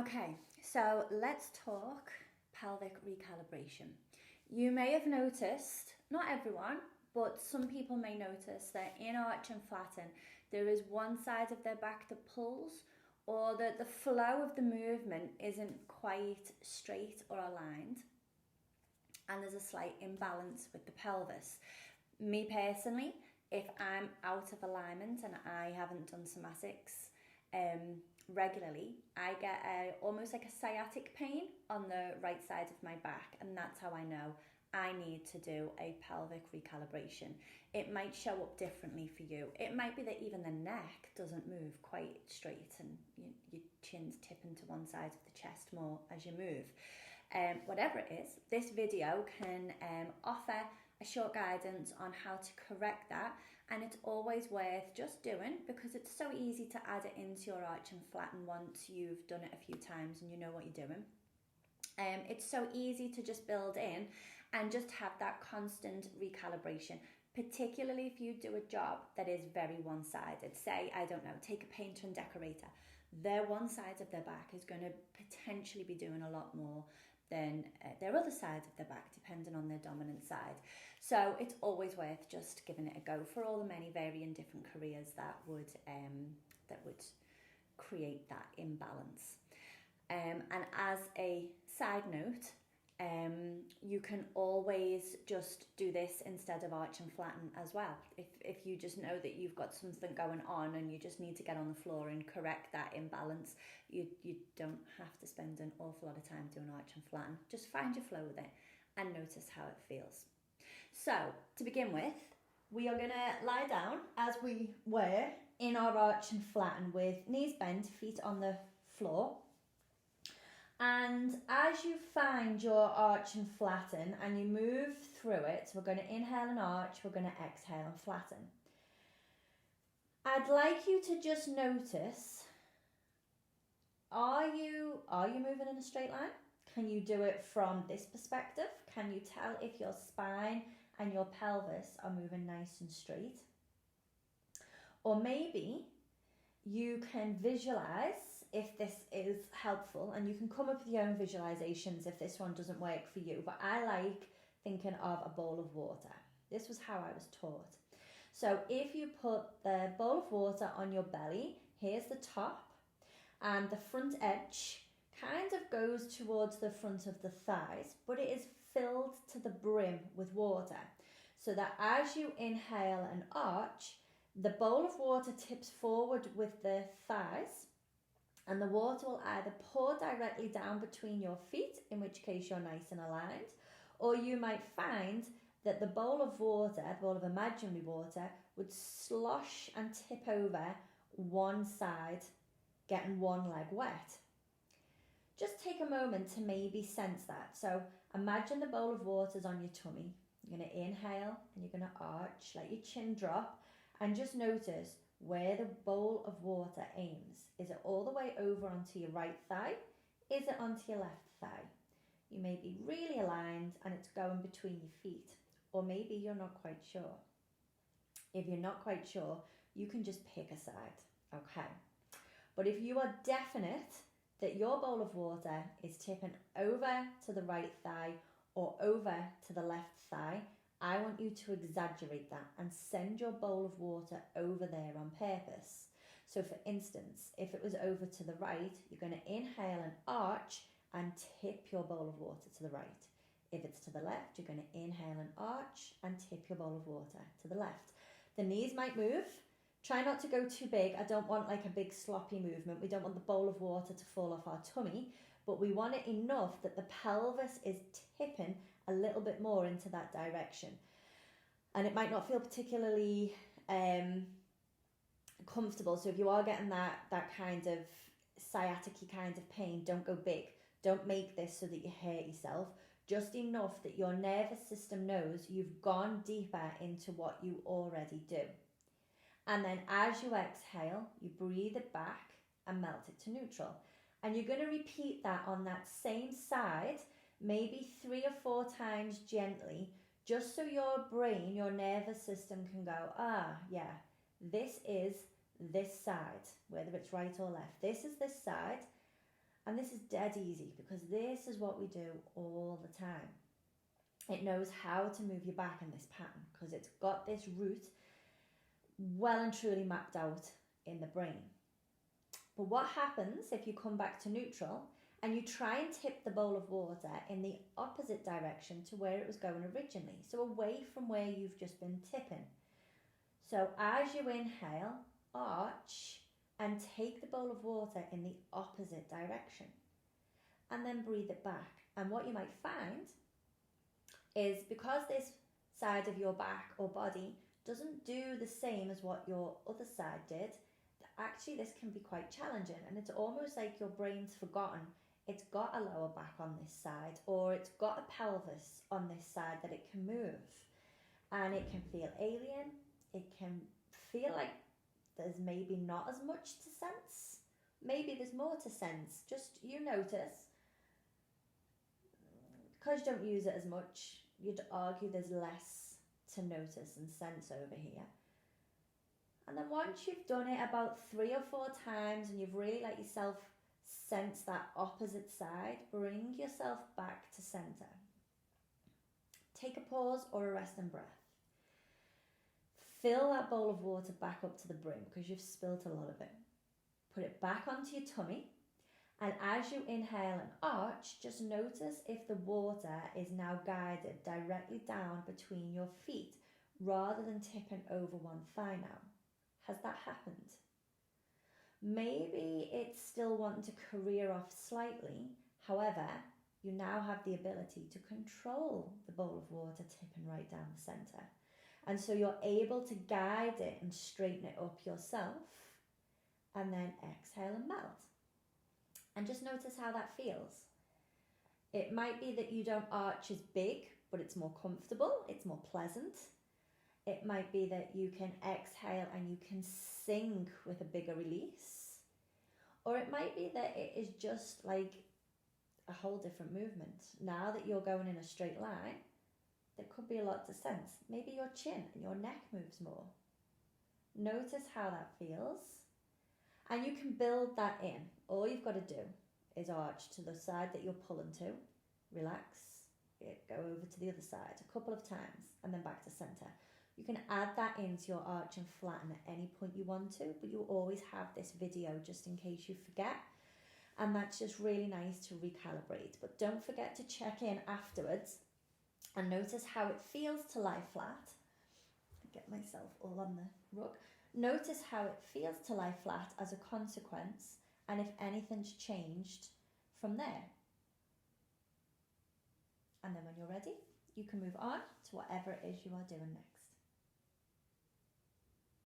Okay, so let's talk pelvic recalibration. You may have noticed, not everyone, but some people may notice that in arch and flatten, there is one side of their back that pulls, or that the flow of the movement isn't quite straight or aligned, and there's a slight imbalance with the pelvis. Me personally, if I'm out of alignment and I haven't done somatics regularly, I get almost like a sciatic pain on the right side of my back, and that's how I know I need to do a pelvic recalibration. It might show up differently for you. It might be that even the neck doesn't move quite straight and your chin's tipping to one side of the chest more as you move. Whatever it is, this video can offer a short guidance on how to correct that, and it's always worth just doing because it's so easy to add it into your arch and flatten once you've done it a few times and you know what you're doing. It's so easy to just build in and just have that constant recalibration, particularly if you do a job that is very one-sided. Say, I don't know, take a painter and decorator. Their one side of their back is going to potentially be doing a lot more than their other side of their back, depending on their dominant side. So it's always worth just giving it a go for all the many varying different careers that would create that imbalance. And as a side note, you can always just do this instead of arch and flatten as well. If you just know that you've got something going on and you just need to get on the floor and correct that imbalance, you don't have to spend an awful lot of time doing arch and flatten. Just find your flow with it and notice how it feels. So to begin with, we are going to lie down as we were in our arch and flatten with knees bent, feet on the floor. And as you find your arch and flatten and you move through it, we're going to inhale and arch, we're going to exhale and flatten. I'd like you to just notice, are you moving in a straight line? Can you do it from this perspective? Can you tell if your spine and your pelvis are moving nice and straight? Or maybe you can visualize, if this is helpful, and you can come up with your own visualizations if this one doesn't work for you, but I like thinking of a bowl of water. This was how I was taught. So if you put the bowl of water on your belly, here's the top, and the front edge kind of goes towards the front of the thighs, but it is filled to the brim with water, so that as you inhale and arch, the bowl of water tips forward with the thighs, and the water will either pour directly down between your feet, in which case you're nice and aligned, or you might find that the bowl of imaginary water, would slosh and tip over one side, getting one leg wet. Just take a moment to maybe sense that. So imagine the bowl of water's on your tummy. You're going to inhale and you're going to arch, let your chin drop, and just notice where the bowl of water aims. Is it all the way over onto your right thigh? Is it onto your left thigh? You may be really aligned and it's going between your feet, or maybe you're not quite sure. If you're not quite sure, you can just pick a side, okay? But if you are definite that your bowl of water is tipping over to the right thigh or over to the left thigh, I want you to exaggerate that and send your bowl of water over there on purpose. So for instance, if it was over to the right, you're going to inhale and arch and tip your bowl of water to the right. If it's to the left, you're going to inhale and arch and tip your bowl of water to the left. The knees might move. Try not to go too big. I don't want like a big sloppy movement. We don't want the bowl of water to fall off our tummy, but we want it enough that the pelvis is tipping a little bit more into that direction. And it might not feel particularly comfortable. So if you are getting that kind of sciatic-y kind of pain, don't go big. Don't make this so that you hurt yourself. Just enough that your nervous system knows you've gone deeper into what you already do. And then as you exhale, you breathe it back and melt it to neutral. And you're going to repeat that on that same side, maybe 3 or 4 times gently, just so your brain, your nervous system can go, yeah, this is this side, whether it's right or left. This is this side. And this is dead easy because this is what we do all the time. It knows how to move your back in this pattern because it's got this route well and truly mapped out in the brain. But what happens if you come back to neutral and you try and tip the bowl of water in the opposite direction to where it was going originally, so away from where you've just been tipping? So as you inhale, arch and take the bowl of water in the opposite direction and then breathe it back. And what you might find is because this side of your back or body doesn't do the same as what your other side did, actually this can be quite challenging, and it's almost like your brain's forgotten it's got a lower back on this side, or it's got a pelvis on this side that it can move, and it can feel alien. It can feel like there's maybe not as much to sense. Maybe there's more to sense. Just you notice, because you don't use it as much, you'd argue there's less to notice and sense over here. And then once you've done it about 3 or 4 times and you've really let yourself sense that opposite side, bring yourself back to center. Take a pause or a resting breath. Fill that bowl of water back up to the brim because you've spilt a lot of it. Put it back onto your tummy, and as you inhale and arch, just notice if the water is now guided directly down between your feet rather than tipping over one thigh now. Has that happened? Maybe it's still wanting to career off slightly. However, you now have the ability to control the bowl of water tipping right down the center. And so you're able to guide it and straighten it up yourself, and then exhale and melt. And just notice how that feels. It might be that you don't arch as big, but it's more comfortable, it's more pleasant. It might be that you can exhale and you can sink with a bigger release. Or it might be that it is just like a whole different movement. Now that you're going in a straight line, there could be a lot to sense. Maybe your chin and your neck moves more. Notice how that feels. And you can build that in. All you've got to do is arch to the side that you're pulling to. Relax. Go over to the other side a couple of times and then back to center. You can add that into your arch and flatten at any point you want to, but you always have this video just in case you forget. And that's just really nice to recalibrate. But don't forget to check in afterwards and notice how it feels to lie flat. Get myself all on the rug. Notice how it feels to lie flat as a consequence, and if anything's changed from there. And then when you're ready, you can move on to whatever it is you are doing next.